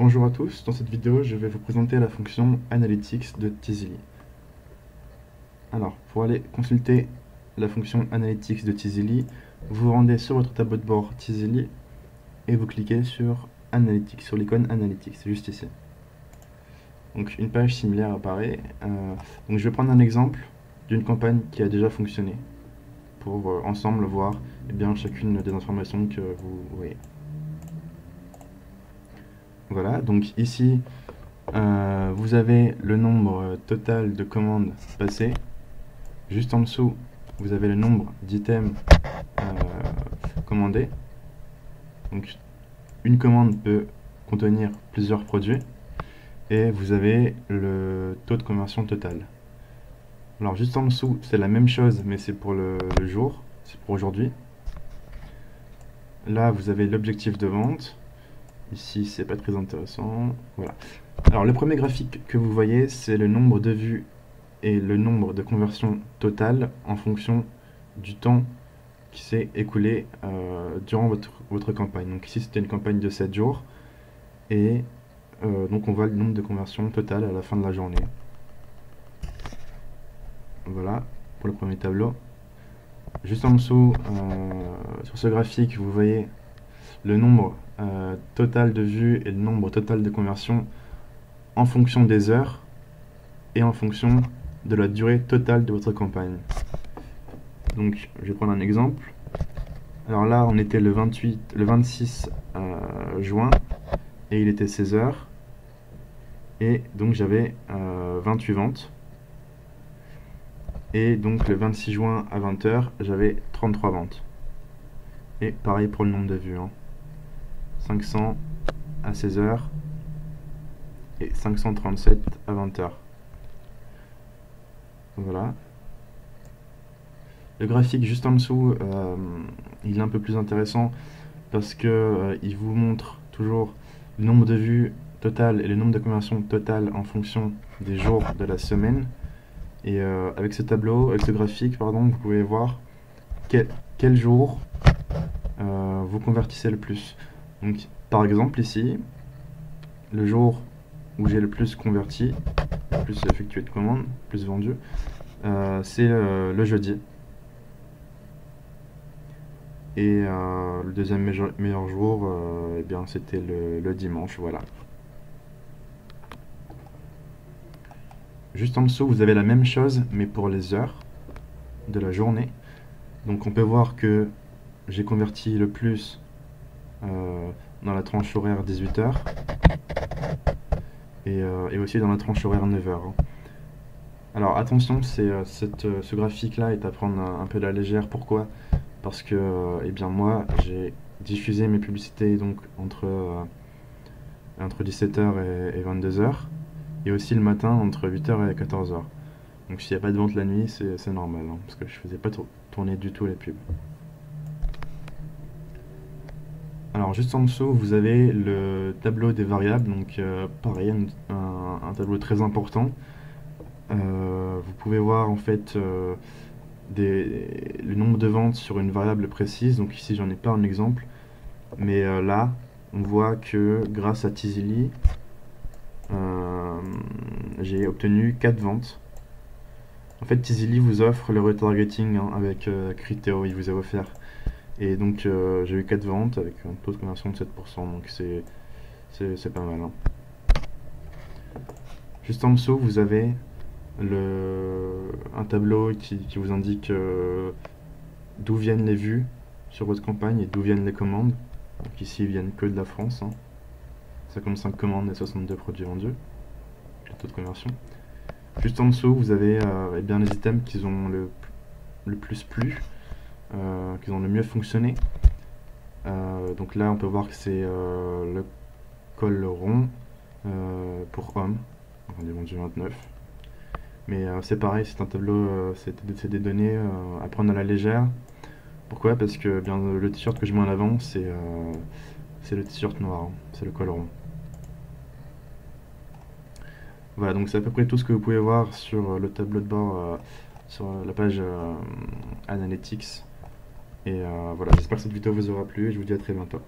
Bonjour à tous, dans cette vidéo je vais vous présenter la fonction Analytics de Teasely. Alors, pour aller consulter la fonction Analytics de Teasely, vous vous rendez sur votre tableau de bord Teasely et vous cliquez sur Analytics, sur l'icône Analytics, c'est juste ici. Donc une page similaire apparaît. Donc je vais prendre un exemple d'une campagne qui a déjà fonctionné pour ensemble voir chacune des informations que vous voyez. Voilà, donc ici vous avez le nombre total de commandes passées. Juste en dessous, vous avez le nombre d'items commandés. Donc une commande peut contenir plusieurs produits. Et vous avez le taux de conversion total. Alors juste en dessous, c'est la même chose, mais c'est pour le jour, c'est pour aujourd'hui. Là, vous avez l'objectif de vente. Ici, c'est pas très intéressant. Voilà. Alors le premier graphique que vous voyez, c'est le nombre de vues et le nombre de conversions totales en fonction du temps qui s'est écoulé durant votre campagne. Donc ici, c'était une campagne de 7 jours. Et donc on voit le nombre de conversions totales à la fin de la journée. Voilà, pour le premier tableau. Juste en dessous, sur ce graphique, vous voyez le nombre total de vues et le nombre total de conversions en fonction des heures et en fonction de la durée totale de votre campagne. Donc, je vais prendre un exemple. Alors là, on était le 26 juin et il était 16 heures. Et donc, j'avais 28 ventes. Et donc, le 26 juin à 20 h, j'avais 33 ventes. Et pareil pour le nombre de vues. 500 à 16 h et 537 à 20 h. Voilà. Le graphique juste en dessous, il est un peu plus intéressant parce que il vous montre toujours le nombre de vues total et le nombre de conversions totales en fonction des jours de la semaine. Et avec ce tableau, avec ce graphique, pardon, vous pouvez voir quel jour vous convertissez le plus. Donc, par exemple, ici, le jour où j'ai le plus converti, le plus effectué de commandes, plus vendu, c'est le jeudi. Et le deuxième meilleur jour, eh bien, c'était le dimanche, voilà. Juste en dessous, vous avez la même chose, mais pour les heures de la journée. Donc on peut voir que j'ai converti le plus dans la tranche horaire 18 h et aussi dans la tranche horaire 9 h. Alors attention, ce graphique-là est à prendre un peu à la légère. Pourquoi ? Parce que eh bien moi, j'ai diffusé mes publicités donc entre 17 h et 22 h, et aussi le matin entre 8 h et 14 h. Donc s'il n'y a pas de vente la nuit, c'est normal, parce que je faisais pas tourner du tout les pubs. Alors juste en dessous, vous avez le tableau des variables, donc pareil, un tableau très important. Vous pouvez voir en fait le nombre de ventes sur une variable précise. Donc ici, j'en ai pas un exemple, mais là, on voit que grâce à Teasely, j'ai obtenu 4 ventes. En fait, Teasely vous offre le retargeting avec Criteo, il vous a offert. Et donc j'ai eu 4 ventes avec un taux de conversion de 7%, donc c'est pas mal. Juste en dessous, vous avez un tableau qui vous indique d'où viennent les vues sur votre campagne et d'où viennent les commandes. Donc ici, ils viennent que de la France. 55 commandes et 62 produits vendus. Le taux de conversion. Juste en dessous, vous avez eh bien, les items qui ont le plus plu, qui ont le mieux fonctionné. Donc là, on peut voir que c'est le col rond pour homme. On est vendu 29. Mais c'est pareil, c'est un tableau, c'est des données à prendre à la légère. Pourquoi ? Parce que bien, le t-shirt que je mets en avant, c'est le t-shirt noir, c'est le col rond. Voilà, donc c'est à peu près tout ce que vous pouvez voir sur le tableau de bord, sur la page Analytics. Et voilà, j'espère que cette vidéo vous aura plu et je vous dis à très bientôt.